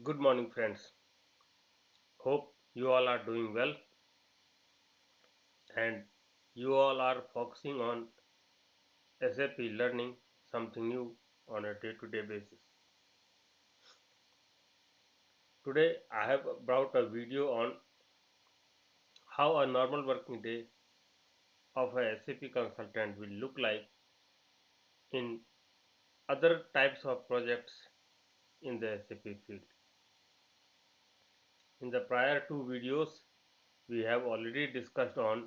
Good morning, friends. Hope you all are doing well and you all are focusing on SAP learning something new on a day to day basis. Today, I have brought a video on how a normal working day of a SAP consultant will look like in other types of projects in the SAP field. In the prior two videos, we have already discussed on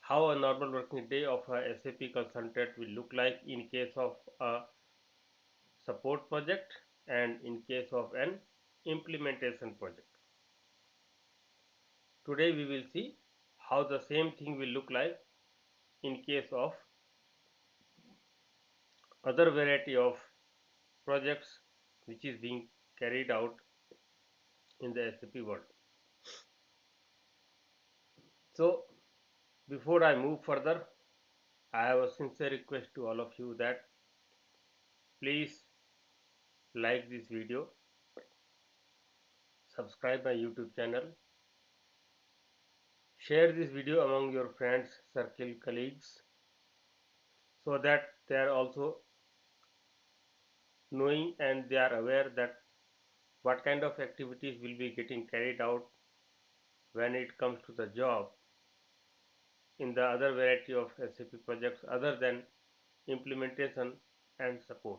how a normal working day of a SAP consultant will look like in case of a support project and in case of an implementation project. Today we will see how the same thing will look like in case of other variety of projects which is being carried out in the SAP world. So before I move further, I have a sincere request to all of you that please like this video, subscribe my YouTube channel, share this video among your friends, circle, colleagues so that they are also knowing and they are aware that what kind of activities will be getting carried out when it comes to the job in the other variety of SAP projects other than implementation and support.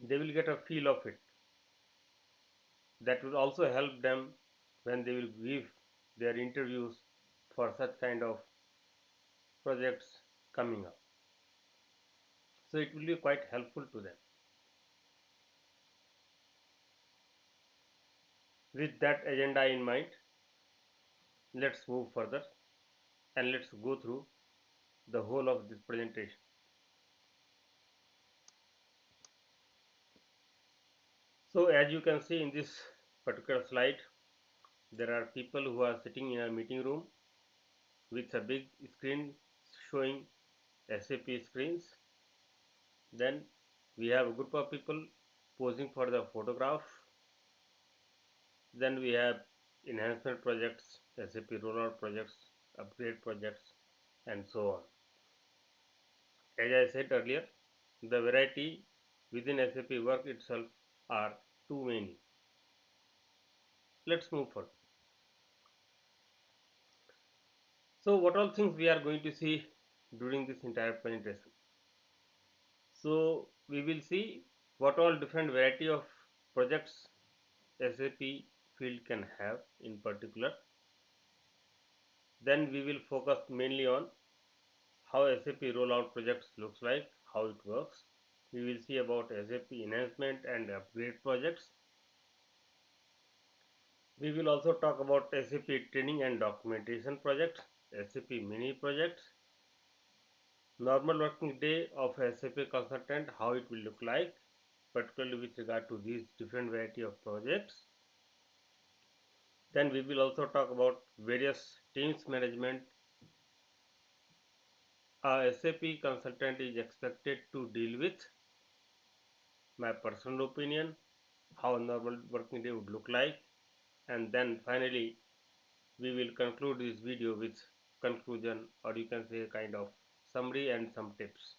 They will get a feel of it. That will also help them when they will give their interviews for such kind of projects coming up. So it will be quite helpful to them. With that agenda in mind, let's move further and let's go through the whole of this presentation. So as you can see in this particular slide, there are people who are sitting in a meeting room with a big screen showing SAP screens. Then we have a group of people posing for the photograph. Then we have enhancement projects, SAP rollout projects, upgrade projects, and so on. As I said earlier, the variety within SAP work itself are too many. Let's move further. So what all things we are going to see during this entire presentation? So we will see what all different variety of projects SAP field can have in particular. Then we will focus mainly on how SAP rollout projects looks like, how it works. We will see about SAP enhancement and upgrade projects. We will also talk about SAP training and documentation projects, SAP mini projects, normal working day of a SAP consultant, how it will look like, particularly with regard to these different variety of projects. Then we will also talk about various teams management a SAP consultant is expected to deal with, my personal opinion, how a normal working day would look like, and then finally we will conclude this video with conclusion, or you can say a kind of summary and some tips.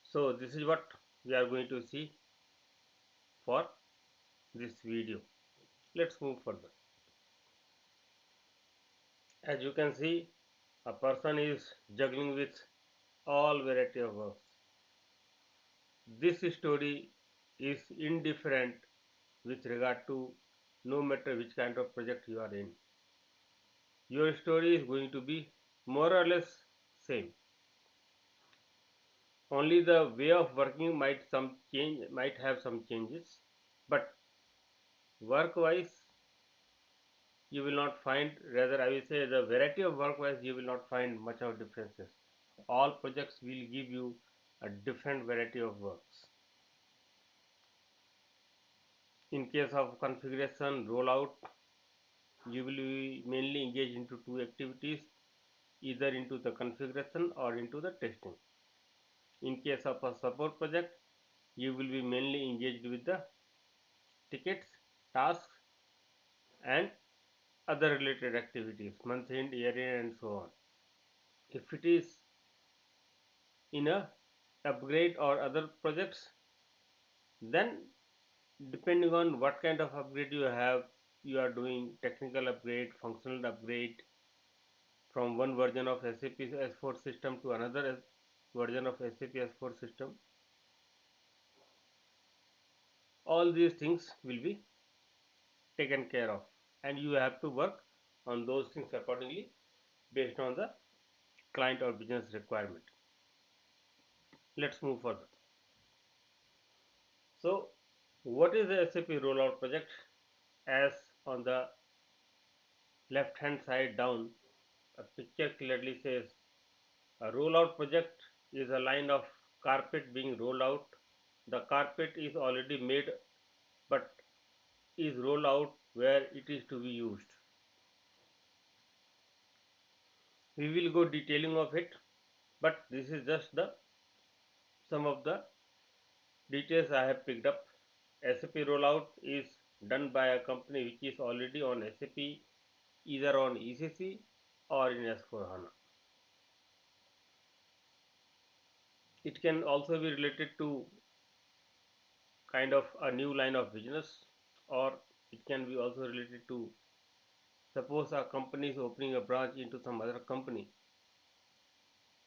So this is what we are going to see for this video. Let's move further. As you can see, a person is juggling with all variety of works. This story is indifferent with regard to no matter which kind of project you are in. Your story is going to be more or less same. Only the way of working might have some changes, but work wise you will not find, rather I will say the variety of work wise you will not find much of differences. All projects will give you a different variety of works. In case of configuration rollout, you will be mainly engaged into two activities, either into the configuration or into the testing. In case of a support project, You will be mainly engaged with the tickets, tasks, and other related activities, month end, year end, and so on. If it is in a upgrade or other projects, then depending on what kind of upgrade you have, you are doing technical upgrade, functional upgrade from one version of SAP S4 system to another version of SAP S4 system. All these things will be taken care of, and you have to work on those things accordingly based on the client or business requirement. Let's move further. So, what is the SAP rollout project? As on the left hand side down, a picture clearly says a rollout project is a line of carpet being rolled out. The carpet is already made but is rolled out where it is to be used. We will go detailing of it, but this is just the some of the details I have picked up. SAP rollout is done by a company which is already on SAP, either on ECC or in S4HANA. It can also be related to kind of a new line of business, or it can be also related to, suppose a company is opening a branch into some other company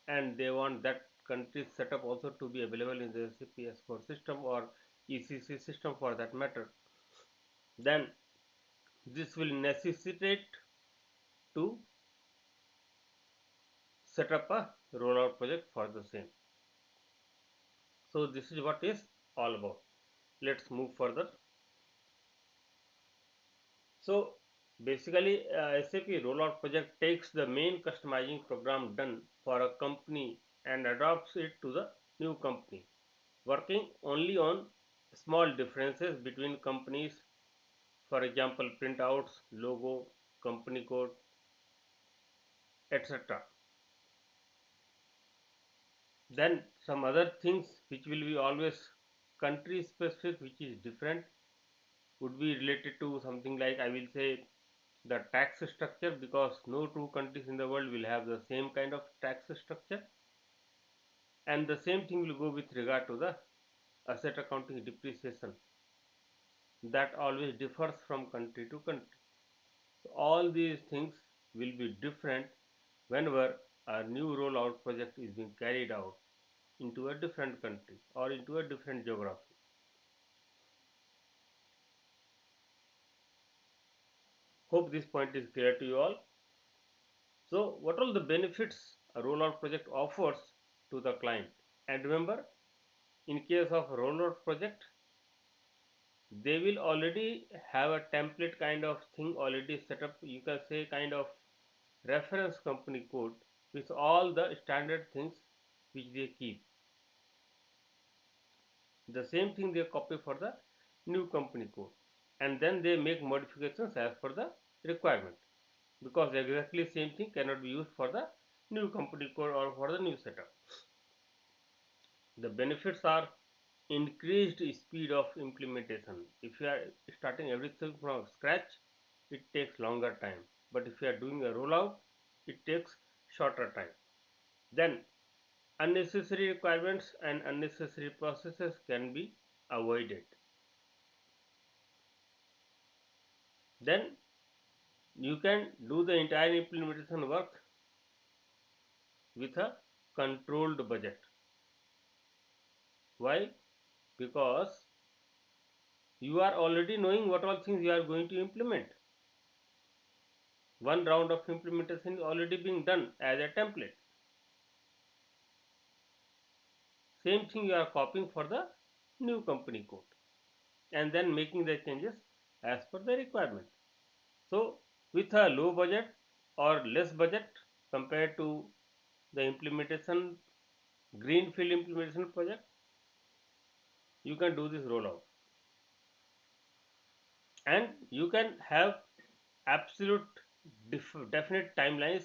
and they want that country's setup also to be available in the SAP S4 system or ECC system for that matter, then this will necessitate to set up a rollout project for the same. So this is what is all about. Let's move further. So basically, SAP rollout project takes the main customizing program done for a company and adopts it to the new company, working only on small differences between companies, for example printouts, logo, company code, etc. Then some other things which will be always country specific, which is different, would be related to something like, I will say, the tax structure, because no two countries in the world will have the same kind of tax structure, and the same thing will go with regard to the asset accounting depreciation, that always differs from country to country. So all these things will be different whenever a new rollout project is being carried out into a different country or into a different geography. Hope this point is clear to you all. So what are the benefits a rollout project offers to the client? And remember, in case of rollout project, they will already have a template kind of thing already set up. You can say kind of reference company code with all the standard things which they keep. The same thing they copy for the new company code, and then they make modifications as per the requirement, because exactly same thing cannot be used for the new company code or for the new setup. The benefits are increased speed of implementation. If you are starting everything from scratch, it takes longer time, but if you are doing a rollout, it takes shorter time. Then unnecessary requirements and unnecessary processes can be avoided. Then you can do the entire implementation work with a controlled budget. Why? Because you are already knowing what all things you are going to implement. One round of implementation is already being done as a template. Same thing you are copying for the new company code and then making the changes as per the requirement. So with a low budget or less budget compared to the implementation, greenfield implementation project, you can do this rollout, and you can have absolute definite timelines,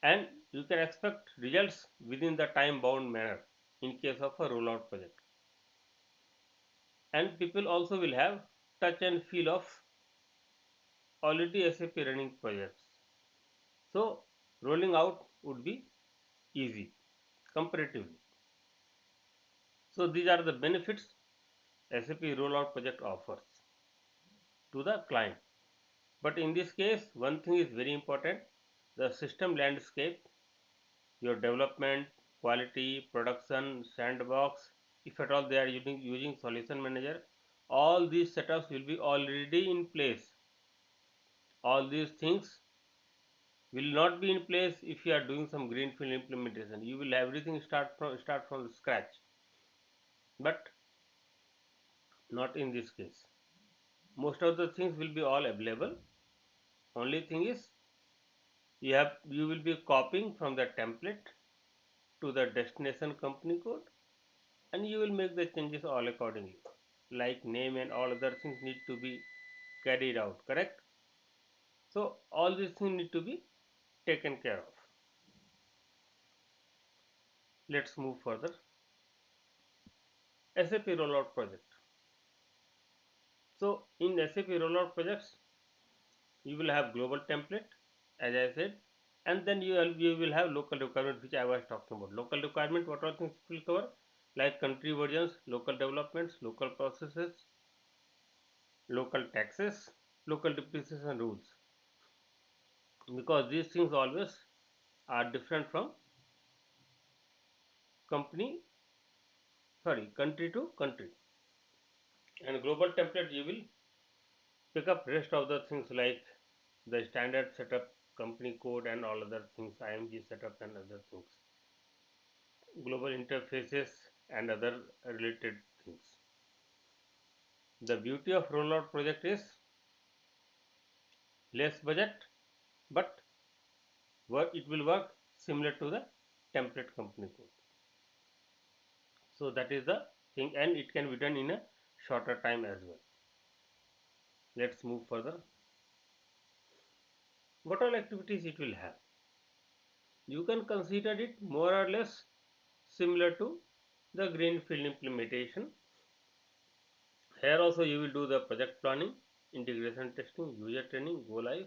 and you can expect results within the time bound manner in case of a rollout project. and people also will have touch and feel of already SAP running projects. So rolling out would be easy comparatively. So these are the benefits SAP rollout project offers to the client. But in this case, one thing is very important: the system landscape, your development, quality, production, sandbox. If at all they are using solution manager, all these setups will be already in place. All these things will not be in place if you are doing some greenfield implementation. You will everything start from scratch. But not in this case. Most of the things will be all available. Only thing is you will be copying from the template to the destination company code, and you will make the changes all accordingly, like name and all other things need to be carried out, correct? So all these things need to be taken care of. Let's move further. SAP rollout project. So in SAP rollout projects, you will have global template, as I said, and then you will have local requirement, which I was talking about. Local requirement, what all things it will cover, like country versions, local developments, local processes, local taxes, local depreciation rules, because these things always are different from company sorry country to country. And global template, you will pick up rest of the things like the standard setup, company code, and all other things, IMG setup and other things, global interfaces and other related things. The beauty of rollout project is less budget, but it will work similar to the template company code. So that is the thing, and it can be done in a shorter time as well. Let's move further. What all activities it will have? You can consider it more or less similar to the greenfield implementation. Here also you will do the project planning, integration testing, user training, go live,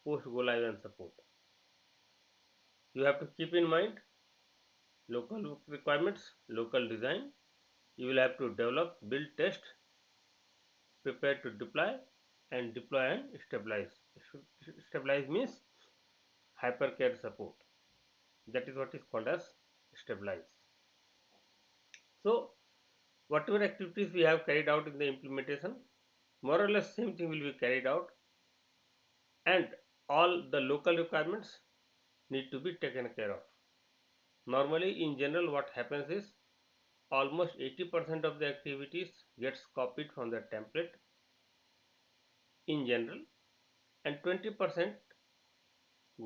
post go live, and support. You have to keep in mind local requirements, local design. You will have to develop, build, test, prepare to deploy and stabilize. Stabilize means hypercare support. That is what is called as stabilize. So whatever activities we have carried out in the implementation, more or less same thing will be carried out, and all the local requirements need to be taken care of. Normally in general what happens is almost 80% of the activities gets copied from the template in general, and 20%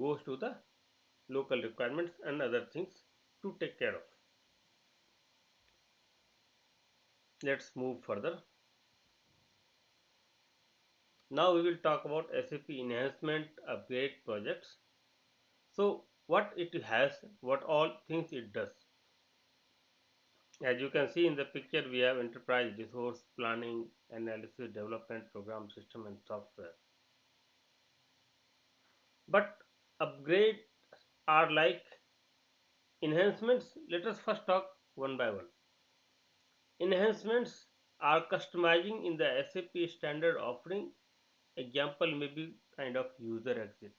goes to the local requirements and other things to take care of. Let's move further. Now we will talk about SAP enhancement upgrade projects. So what it has, what all things it does. As you can see in the picture, we have enterprise resource planning, analysis, development, program, system, and software. But upgrades are like enhancements. Let us first talk one by one. Enhancements are customizing in the SAP standard offering. Example may be kind of user exit.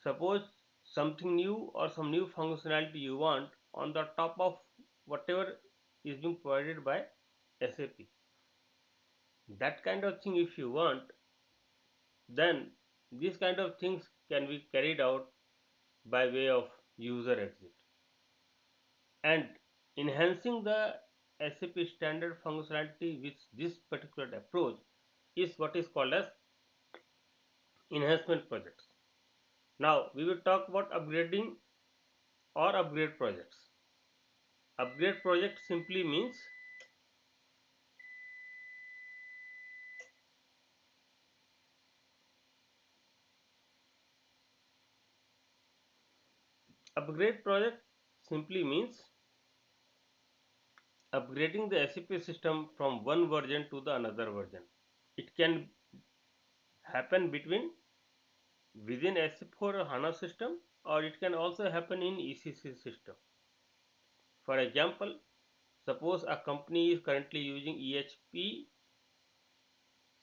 Suppose something new or some new functionality you want on the top of whatever is being provided by SAP. That kind of thing if you want, then these kind of things can be carried out by way of user exit. And enhancing the SAP standard functionality with this particular approach is what is called as enhancement projects. Now we will talk about upgrading or upgrade projects. Upgrade project simply means upgrade project simply means upgrading the SAP system from one version to the another version. It can happen within S4 HANA system, or it can also happen in ECC system. For example, suppose a company is currently using ECC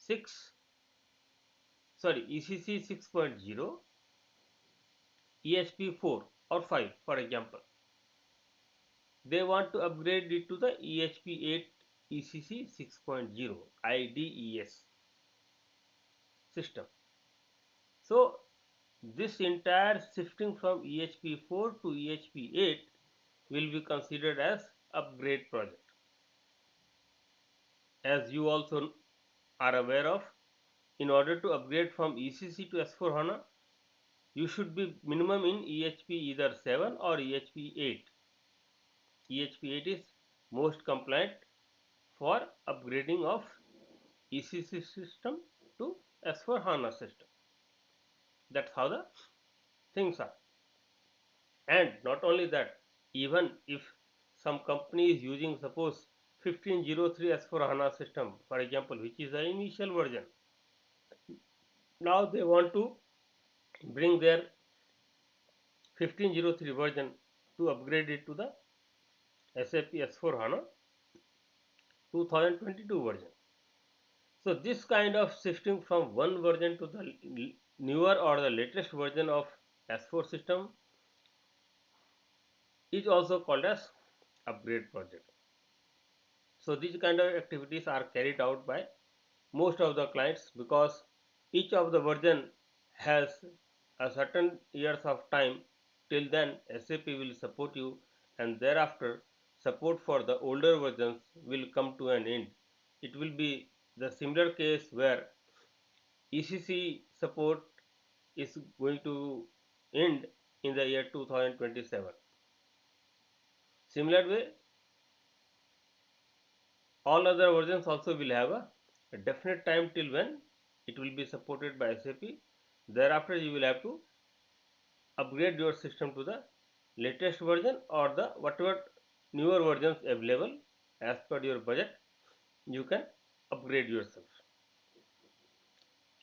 6.0, EHP 4 or 5 for example. They want to upgrade it to the EHP 8 ECC 6.0 IDES system. So this entire shifting from EHP 4 to EHP 8 will be considered as upgrade project. As you also are aware of, in order to upgrade from ECC to S4 HANA, you should be minimum in EHP either 7 or EHP 8. EHP 8 is most compliant for upgrading of ECC system to S4 HANA system. That's how the things are. And not only that, even if some company is using suppose 1503 S4 HANA system for example, which is the initial version, now they want to bring their 1503 version to upgrade it to the SAP S4 HANA 2022 version. So this kind of shifting from one version to the newer or the latest version of S4 system is also called as upgrade project. So these kind of activities are carried out by most of the clients because each of the version has a certain years of time. Till then SAP will support you, and thereafter support for the older versions will come to an end. It will be the similar case where ECC support is going to end in the year 2027. Similar way, all other versions also will have a definite time till when it will be supported by SAP. Thereafter you will have to upgrade your system to the latest version or the whatever newer versions available as per your budget. You can upgrade yourself.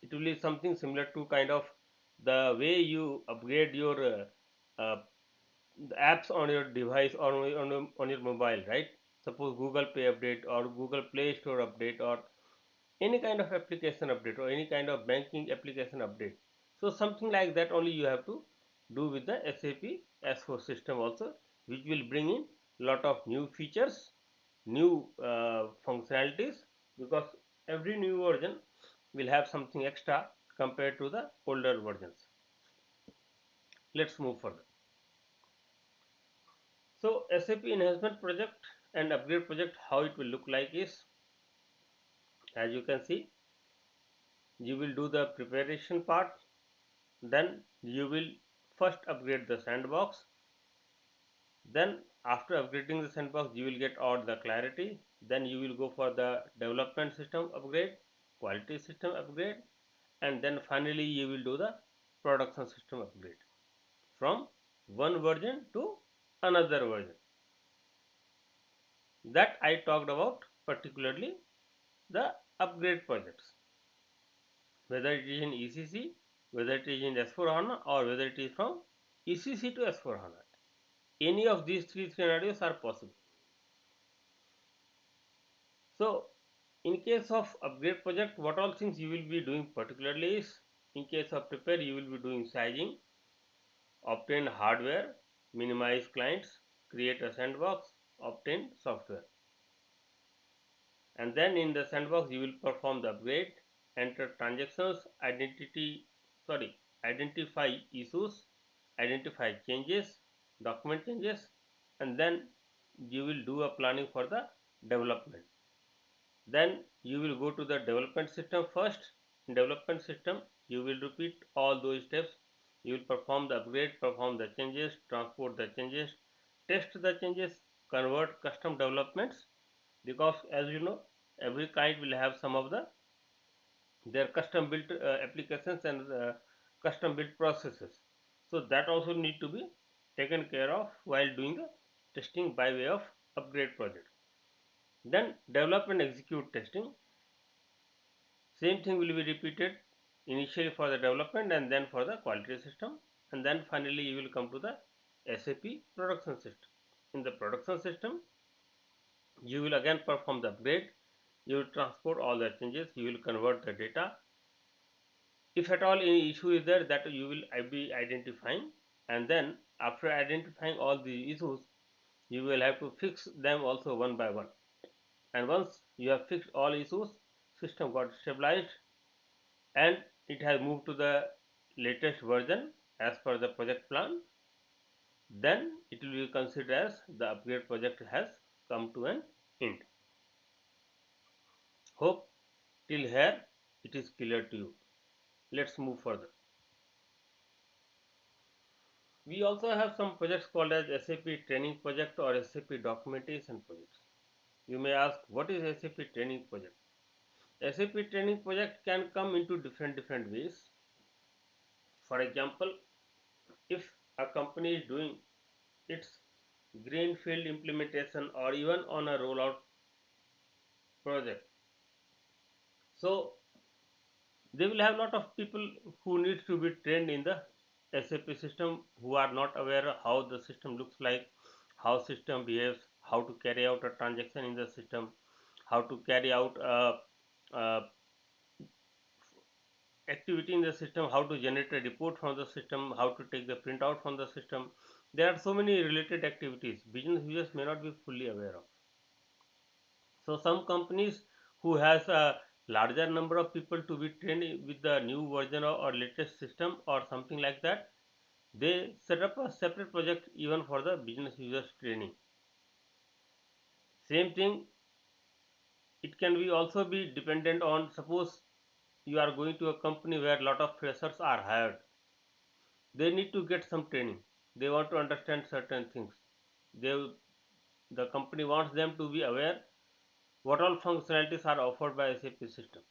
It will be something similar to kind of the way you upgrade your the apps on your device or on your mobile, right? Suppose Google Pay update or Google Play Store update or any kind of application update or any kind of banking application update. So something like that only you have to do with the SAP S4 system also, which will bring in lot of new features, new functionalities, because every new version will have something extra compared to the older versions. Let's move further. So SAP enhancement project and upgrade project, how it will look like is, as you can see, you will do the preparation part, then you will first upgrade the sandbox, then after upgrading the sandbox you will get all the clarity, then you will go for the development system upgrade, quality system upgrade, and then finally you will do the production system upgrade from one version to another version. That I talked about particularly the upgrade projects, whether it is in ECC, whether it is in S4 HANA, or whether it is from ECC to S4 HANA. Any of these three scenarios are possible. So in case of upgrade project, what all things you will be doing particularly is, in case of prepare you will be doing sizing, obtain hardware, minimize clients, create a sandbox, obtain software. And then in the sandbox you will perform the upgrade, enter transactions, identify issues, identify changes, document changes, and then you will do a planning for the development. Then you will go to the development system first. In development system you will repeat all those steps. You will perform the upgrade, perform the changes, transport the changes, test the changes, convert custom developments, because as you know every client will have some of their custom built applications and custom built processes. So that also need to be taken care of while doing the testing by way of upgrade project. Then develop and execute testing. Same thing will be repeated initially for the development and then for the quality system, and then finally you will come to the SAP production system. In the production system, you will again perform the upgrade, you will transport all the changes, you will convert the data. If at all any issue is there, that you will be identifying, and then after identifying all the issues, you will have to fix them also one by one. And once you have fixed all issues, system got stabilized and it has moved to the latest version as per the project plan, then it will be considered as the upgrade project has come to an end. Hope till here it is clear to you. Let's move further. We also have some projects called as SAP training project or SAP documentation projects. You may ask, what is SAP training project? SAP training project can come into different ways. For example, if a company is doing its greenfield implementation or even on a rollout project, so they will have a lot of people who needs to be trained in the SAP system, who are not aware how the system looks like, how system behaves, how to carry out a transaction in the system, how to carry out a activity in the system, how to generate a report from the system, how to take the printout from the system. There are so many related activities business users may not be fully aware of. So some companies who has a larger number of people to be trained with the new version or latest system or something like that, they set up a separate project even for the business users training. Same thing, it can be also be dependent on, suppose you are going to a company where a lot of freshers are hired, they need to get some training, they want to understand certain things, they the company wants them to be aware what all functionalities are offered by SAP system.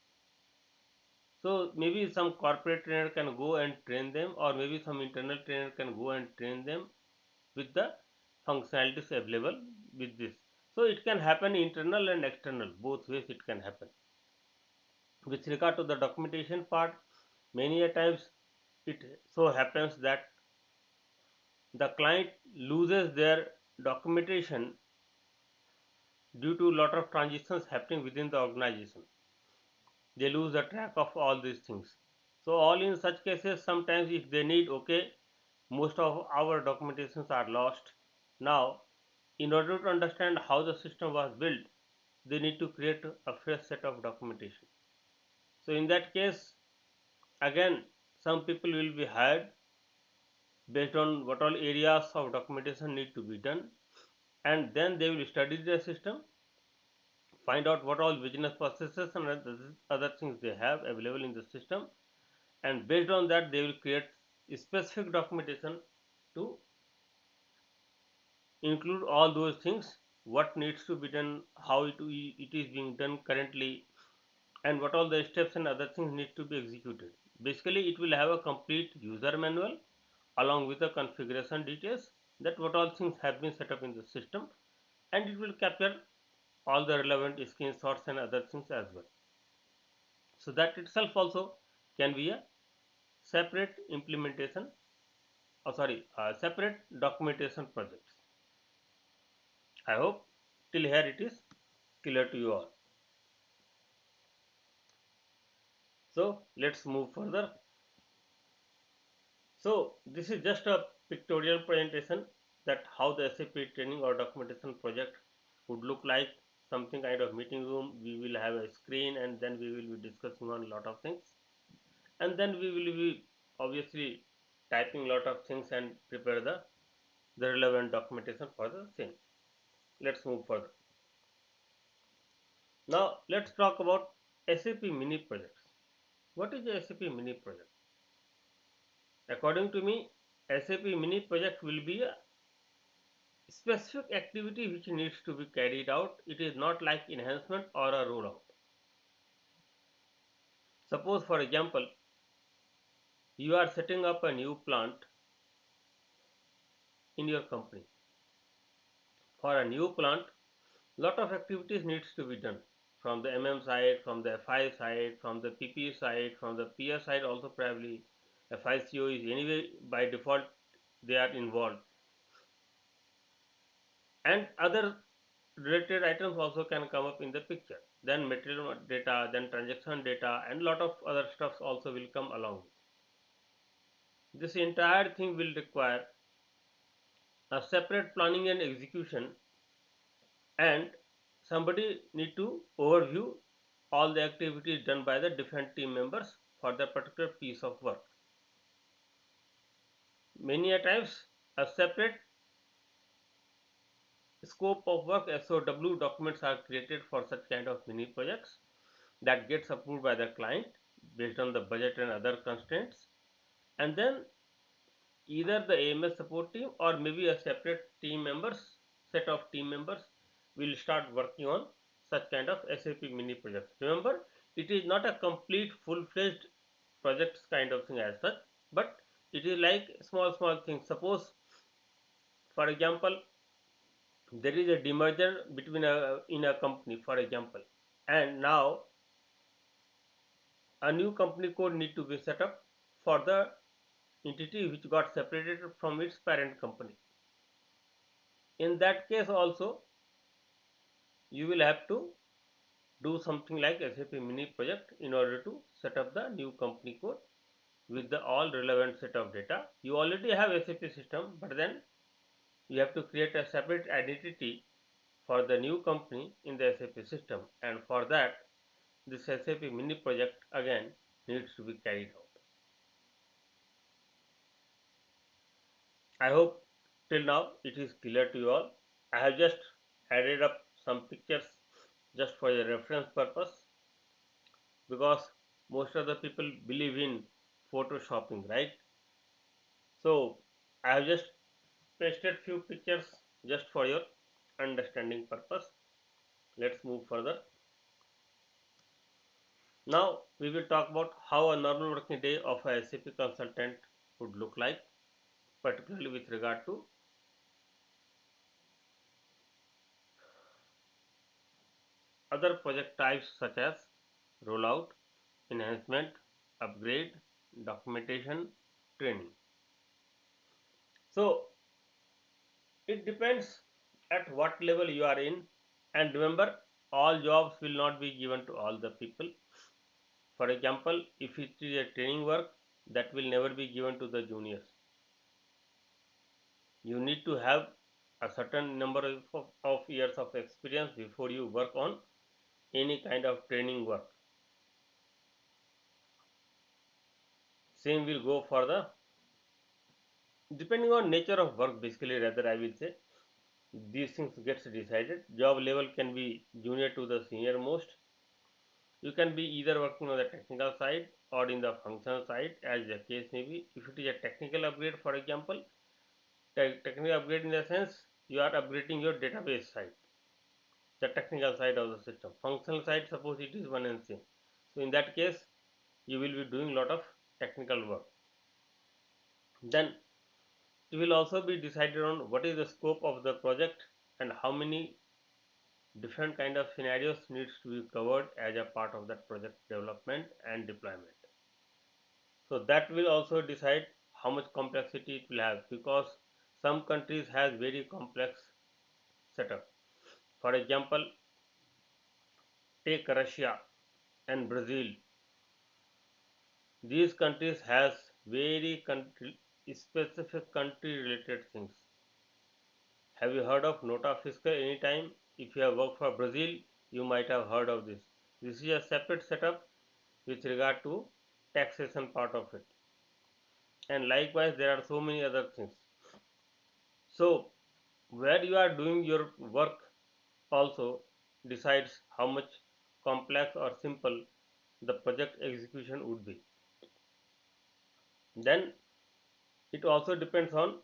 So maybe some corporate trainer can go and train them, or maybe some internal trainer can go and train them with the functionalities available with this. So it can happen internal and external, both ways it can happen. With regard to the documentation part, many a times it so happens that the client loses their documentation due to a lot of transitions happening within the organization. They lose the track of all these things. So all in such cases, sometimes if they need, okay, most of our documentations are lost. Now, in order to understand how the system was built, they need to create a fresh set of documentation. So in that case, again, some people will be hired based on what all areas of documentation need to be done, and then they will study the system, find out what all business processes and other things they have available in the system, and based on that they will create specific documentation to include all those things, what needs to be done, how it is being done currently, and what all the steps and other things need to be executed. Basically it will have a complete user manual along with the configuration details, that what all things have been set up in the system, and it will capture all the relevant screenshots and other things as well. So that itself also can be a separate implementation, separate documentation projects. I hope till here it is clear to you all. So let's move further. So this is just a pictorial presentation that how the SAP training or documentation project would look like. Something kind of meeting room. We will have a screen and then we will be discussing on a lot of things. And then we will be obviously typing a lot of things and prepare the relevant documentation for the same. Let's move further. Now let's talk about SAP Mini Projects. What is the SAP Mini Project? According to me, SAP Mini Project will be a specific activity which needs to be carried out. It is not like enhancement or a rollout. Suppose for example, you are setting up a new plant in your company. For a new plant, Lot of activities needs to be done from the side, from the FI side, from the PP side, from the PS side also. Probably FICO is anyway by default they are involved, and other related items also can come up in the picture. Then material data, then transaction data, and lot of other stuffs also will come along. This entire thing will require a separate planning and execution, and somebody need to overview all the activities done by the different team members for that particular piece of work. Many a times a separate scope of work SOW documents are created for such kind of mini projects that gets approved by the client based on the budget and other constraints, and then either the AMS support team or maybe a separate team members, set of team members will start working on such kind of SAP mini projects. Remember, it is not a complete full-fledged projects kind of thing as such, but it is like small things. Suppose, for example, there is a demerger between a in a company, for example, and now a new company code need to be set up for the entity which got separated from its parent company. In that case also, you will have to do something like SAP Mini Project in order to set up the new company code with the all relevant set of data. You already have SAP system, but then you have to create a separate identity for the new company in the SAP system, and for that this SAP Mini Project again needs to be carried out. I hope till now it is clear to you all. I have just added up some pictures just for your reference purpose, because most of the people believe in photoshopping, right? So I have just pasted few pictures just for your understanding purpose. Let's move further. Now we will talk about how a normal working day of a SAP consultant would look like, particularly with regard to other project types such as rollout, enhancement, upgrade, documentation, training. So it depends at what level you are in, and remember, all jobs will not be given to all the people. For example, if it is a training work, that will never be given to the juniors. You need to have a certain number of years of experience before you work on any kind of training work. Same will go for the, depending on nature of work, basically, rather I will say, these things gets decided. Job level can be junior to the senior most. You can be either working on the technical side or in the functional side, as the case may be. If it is a technical upgrade, for example, technical upgrade in the sense you are upgrading your database side, the technical side of the system. Functional side, suppose it is one and same. So in that case, you will be doing lot of technical work. Then it will also be decided on what is the scope of the project and how many different kind of scenarios needs to be covered as a part of that project development and deployment. So that will also decide how much complexity it will have, because some countries has very complex setup. For example, take Russia and Brazil. These countries has very country specific country related things. Have you heard of nota fiscal any time? If you have worked for Brazil, you might have heard of this. This is a separate setup with regard to taxation part of it, and likewise there are so many other things. So where you are doing your work also decides how much complex or simple the project execution would be. Then it also depends on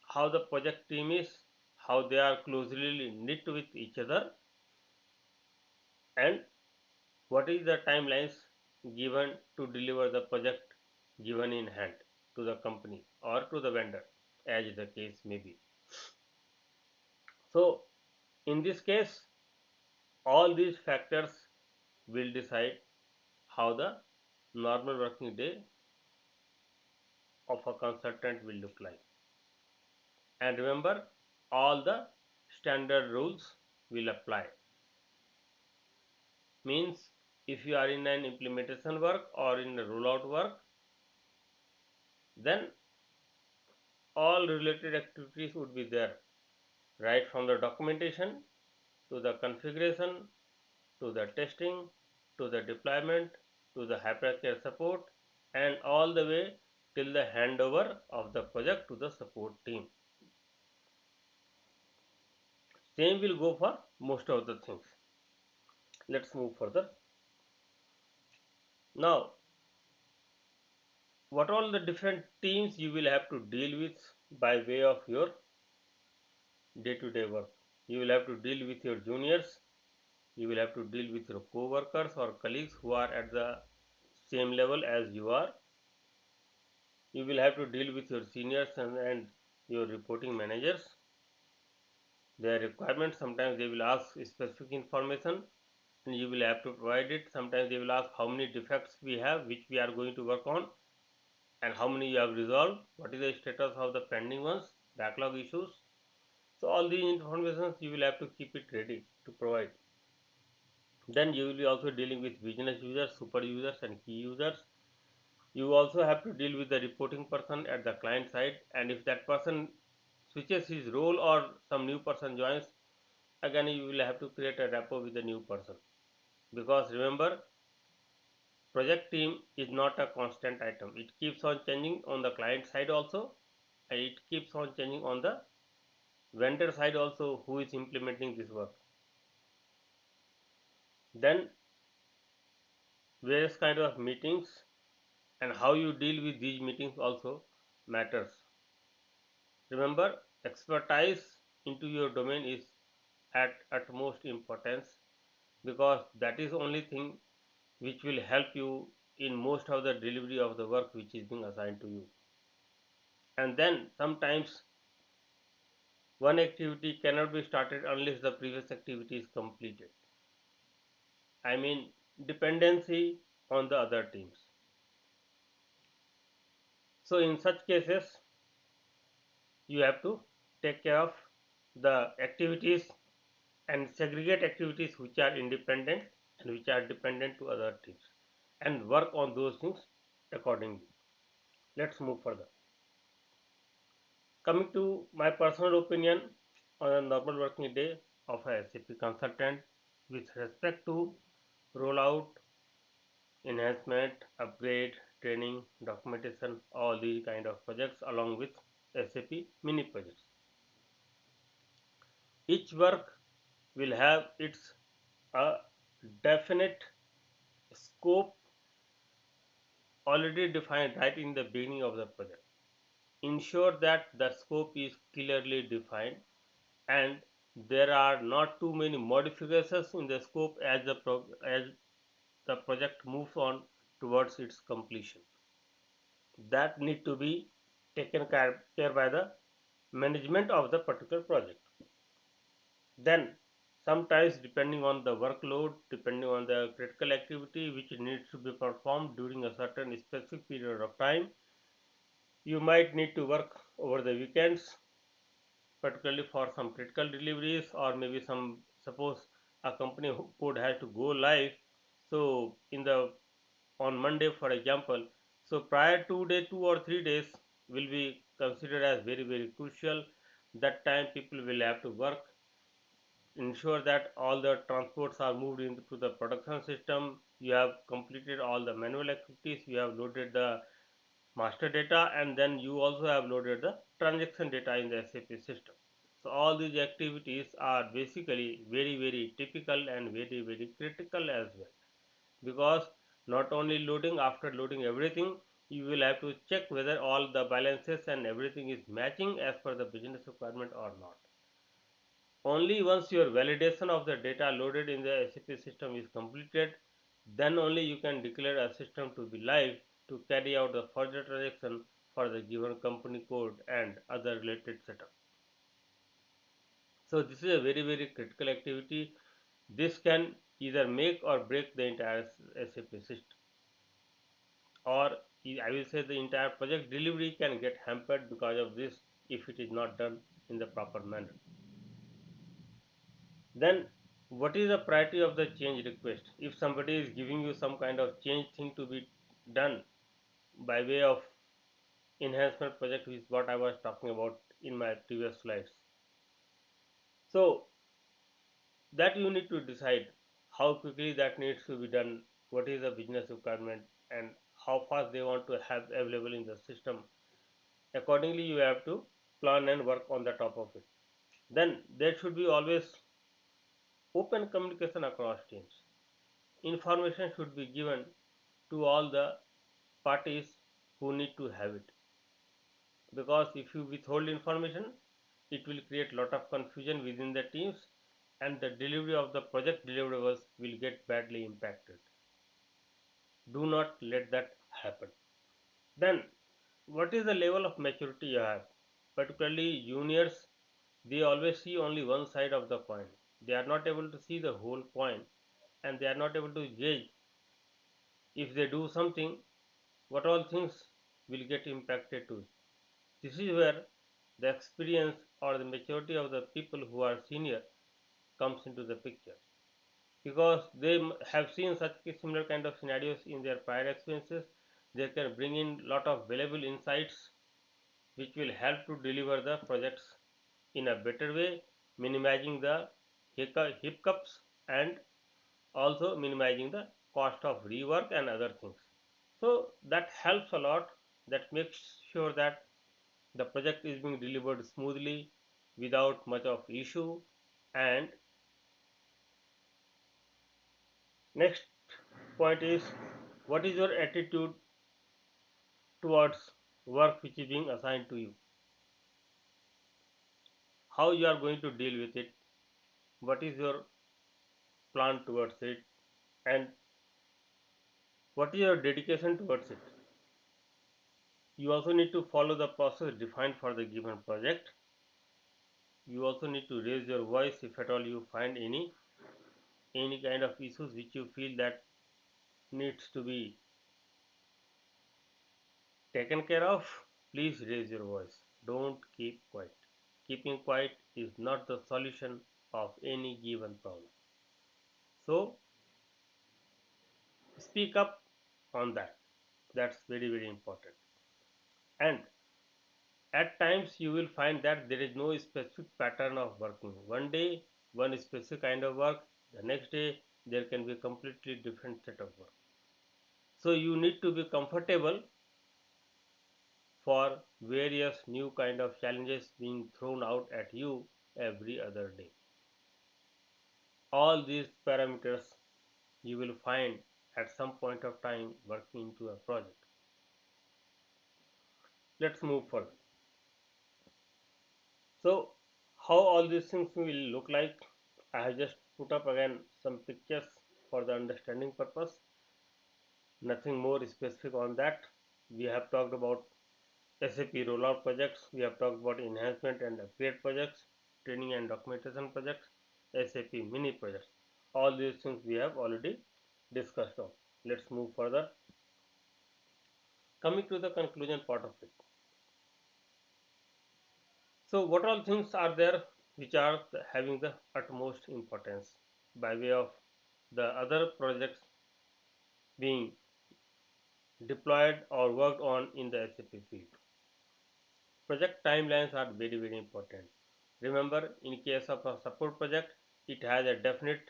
how the project team is, how they are closely knit with each other, and what is the timelines given to deliver the project given in hand to the company or to the vendor, as the case may be. So In this case, all these factors will decide how the normal working day of a consultant will look like. And remember, all the standard rules will apply. Means if you are in an implementation work or in a rollout work, then all related activities would be there, right from the documentation to the configuration to the testing to the deployment to the hypercare support and all the way till the handover of the project to the support team. Same will go for most of the things. Let's move further. Now, what all the different teams you will have to deal with by way of your day-to-day work? You will have to deal with your juniors, you will have to deal with your co-workers or colleagues who are at the same level as you are. You will have to deal with your seniors and your reporting managers. Their requirements, sometimes they will ask specific information and you will have to provide it. Sometimes they will ask how many defects we have which we are going to work on and how many you have resolved, what is the status of the pending ones, backlog issues. So all these informations you will have to keep it ready to provide. Then you will be also dealing with business users, super users and key users. You also have to deal with the reporting person at the client side, and if that person switches his role or some new person joins, again you will have to create a rapport with the new person. Because remember, project team is not a constant item. It keeps on changing on the client side also, and it keeps on changing on the vendor side also who is implementing this work. Then various kind of meetings and how you deal with these meetings also matters. Remember, expertise into your domain is at utmost importance because that is only thing which will help you in most of the delivery of the work which is being assigned to you. And then sometimes one activity cannot be started unless the previous activity is completed. I mean dependency on the other teams. So in such cases you have to take care of the activities and segregate activities which are independent and which are dependent to other teams and work on those things accordingly. Let's move further. Coming to my personal opinion on a normal working day of a SAP consultant with respect to rollout, enhancement, upgrade, training, documentation, all these kind of projects along with SAP mini projects. Each work will have its definite scope already defined right in the beginning of the project. Ensure that the scope is clearly defined and there are not too many modifications in the scope as the project moves on towards its completion. That need to be taken care by the management of the particular project. Then sometimes depending on the workload, depending on the critical activity which needs to be performed during a certain specific period of time, you might need to work over the weekends, particularly for some critical deliveries, or maybe some, suppose a company code has to go live. So in the on Monday, for example, so prior 2 days, 2 or 3 days will be considered as very crucial. That time people will have to work, ensure that all the transports are moved into the production system. You have completed all the manual activities, you have loaded the master data, and then you also have loaded the transaction data in the SAP system. So all these activities are basically very typical and very critical as well, because not only loading, after loading everything, you will have to check whether all the balances and everything is matching as per the business requirement or not. Only once your validation of the data loaded in the SAP system is completed, then only you can declare a system to be live to carry out the further transaction for the given company code and other related setup. So this is a very critical activity. This can either make or break the entire SAP system, or I will say the entire project delivery can get hampered because of this if it is not done in the proper manner. Then what is the priority of the change request? If somebody is giving you some kind of change thing to be done by way of enhancement project, which is what I was talking about in my previous slides. So that you need to decide how quickly that needs to be done, what is the business requirement, and how fast they want to have available in the system. Accordingly you have to plan and work on the top of it. Then there should be always open communication across teams. Information should be given to all the parties who need to have it, because if you withhold information it will create lot of confusion within the teams, and the delivery of the project deliverables will get badly impacted. Do not let that happen. Then what is the level of maturity you have? Particularly juniors, they always see only one side of the coin. They are not able to see the whole coin, and they are not able to gauge if they do something, what all things will get impacted too. This is where the experience or the maturity of the people who are senior comes into the picture, because they have seen such similar kind of scenarios in their prior experiences. They can bring in lot of valuable insights which will help to deliver the projects in a better way, minimizing the hiccups and also minimizing the cost of rework and other things. So that helps a lot. That makes sure that the project is being delivered smoothly without much of issue. And next point is, what is your attitude towards work which is being assigned to you, how you are going to deal with it, what is your plan towards it, and what is your dedication towards it. You also need to follow the process defined for the given project. You also need to raise your voice if at all you find any kind of issues which you feel that needs to be taken care of. Please raise your voice. Don't keep quiet. Keeping quiet is not the solution of any given problem. So speak up on that. That's very important. And at times you will find that there is no specific pattern of working. One day one specific kind of work, the next day there can be a completely different set of work. So you need to be comfortable for various new kind of challenges being thrown out at you every other day. All these parameters you will find at some point of time working into a project. Let's move further. So how all these things will look like, I have just put up again some pictures for the understanding purpose. Nothing more specific on that. We have talked about SAP rollout projects, we have talked about enhancement and upgrade projects, training and documentation projects, SAP mini projects. All these things we have already discussed of. Let's move further. Coming to the conclusion part of it. So what all things are there which are having the utmost importance by way of the other projects being deployed or worked on in the SAP field? Project timelines are very important. Remember, in case of a support project, it has a definite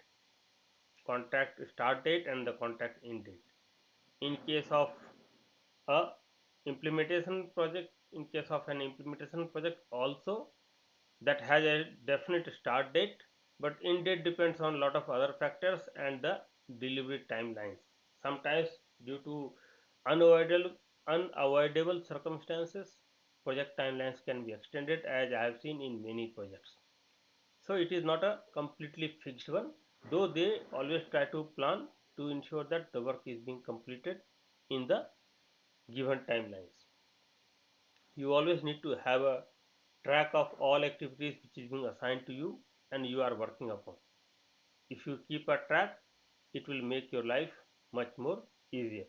contract start date and the contract end date. In case of a implementation project, in case of an implementation project also, that has a definite start date, but end date depends on a lot of other factors and the delivery timelines. Sometimes due to unavoidable circumstances, project timelines can be extended, as I have seen in many projects. So it is not a completely fixed one, though they always try to plan to ensure that the work is being completed in the given timelines. You always need to have a track of all activities which is being assigned to you, and you are working upon. If you keep a track, it will make your life much more easier.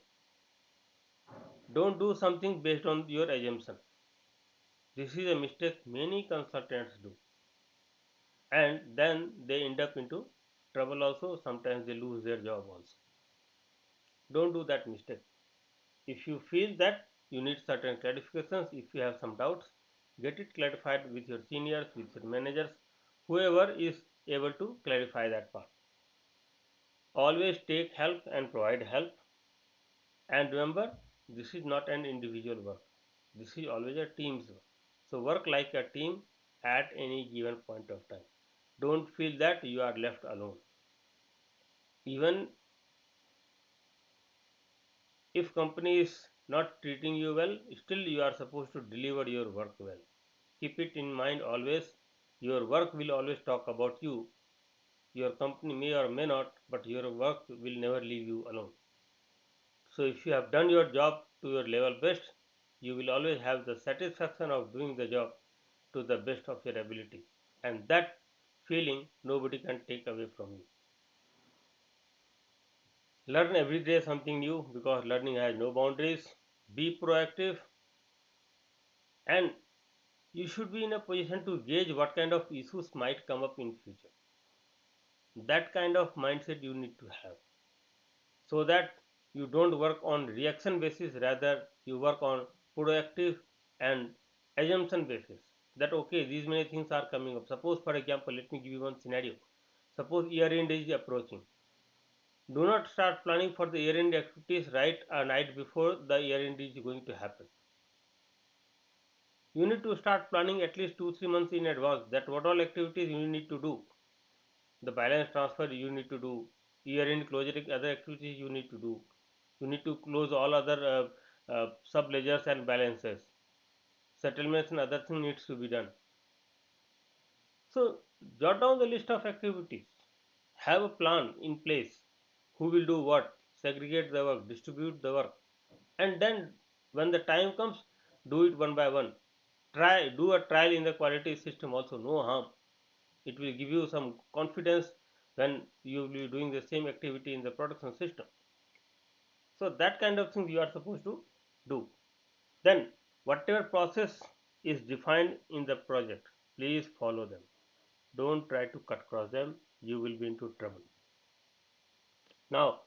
Don't do something based on your assumption. This is a mistake many consultants do, and then they end up into trouble also. Sometimes they lose their job also. Don't do that mistake. If you feel that you need certain clarifications, if you have some doubts, get it clarified with your seniors, with your managers, whoever is able to clarify that part. Always take help and provide help. And remember, this is not an individual work. This is always a team's work. So work like a team at any given point of time. Don't feel that you are left alone. Even if company is not treating you well, still you are supposed to deliver your work well. Keep it in mind always. Your work will always talk about you. Your company may or may not, but your work will never leave you alone. So if you have done your job to your level best, you will always have the satisfaction of doing the job to the best of your ability. And that feeling nobody can take away from you. Learn every day something new because learning has no boundaries. Be proactive, and you should be in a position to gauge what kind of issues might come up in future. That kind of mindset you need to have, so that you don't work on reaction basis, rather you work on proactive and assumption basis, that okay, these many things are coming up. Suppose for example, let me give you one scenario. Suppose year end is approaching. Do not start planning for the year end activities right a night before the year end is going to happen. You need to start planning at least 2-3 months in advance, that what all activities you need to do. The balance transfer you need to do, year end closure, other activities you need to do. You need to close all other sub ledgers and balances, settlements and other thing needs to be done. So jot down the list of activities, have a plan in place, who will do what, segregate the work, distribute the work, and then when the time comes, do it one by one. Do a trial in the quality system also, no harm. It will give you some confidence when you will be doing the same activity in the production system. So that kind of thing you are supposed to do. Then whatever process is defined in the project, please follow them. Don't try to cut across them, you will be into trouble. Now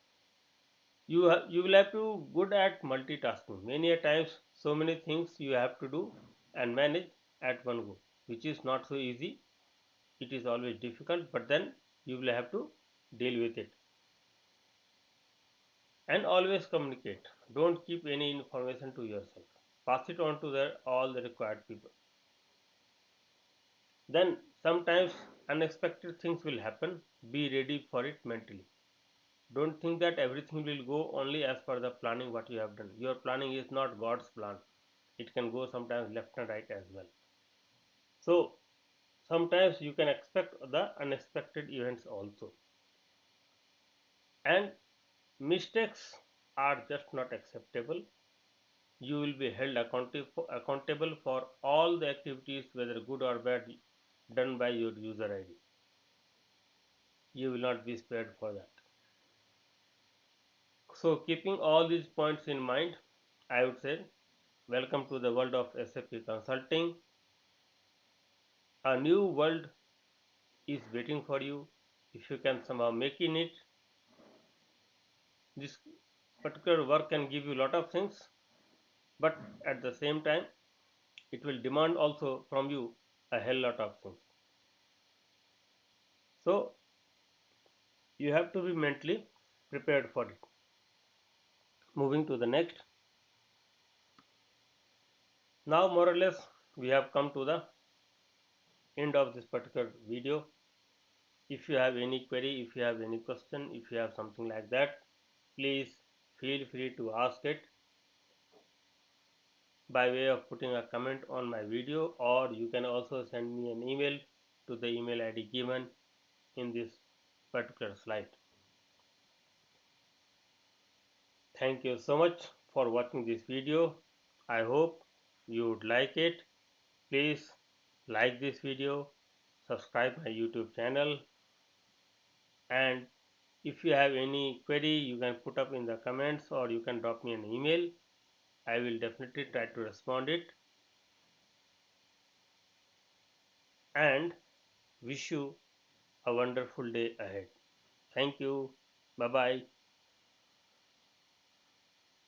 you will have to good at multitasking. Many a times so many things you have to do and manage at one go, which is not so easy. It is always difficult, but then you will have to deal with it. And always communicate. Don't keep any information to yourself. Pass it on to all the required people. Then sometimes unexpected things will happen. Be ready for it mentally. Don't think that everything will go only as per the planning what you have done. Your planning is not God's plan. It can go sometimes left and right as well. So sometimes you can expect the unexpected events also. And mistakes are just not acceptable. You will be held accountable for all the activities, whether good or bad, done by your user ID. You will not be spared for that. So keeping all these points in mind, I would say welcome to the world of SAP Consulting. A new world is waiting for you. If you can somehow make in it, this particular work can give you a lot of things, but at the same time it will demand also from you a hell lot of things. So you have to be mentally prepared for it. Moving to the next. Now more or less we have come to the end of this particular video. If you have any query, if you have any question, if you have something like that, please feel free to ask it by way of putting a comment on my video, or you can also send me an email to the email ID given in this particular slide. Thank you so much for watching this video. I hope you would like it. Please like this video, subscribe my YouTube channel, and if you have any query you can put up in the comments or you can drop me an email. I will definitely try to respond it, and wish you a wonderful day ahead. Thank you. Bye bye.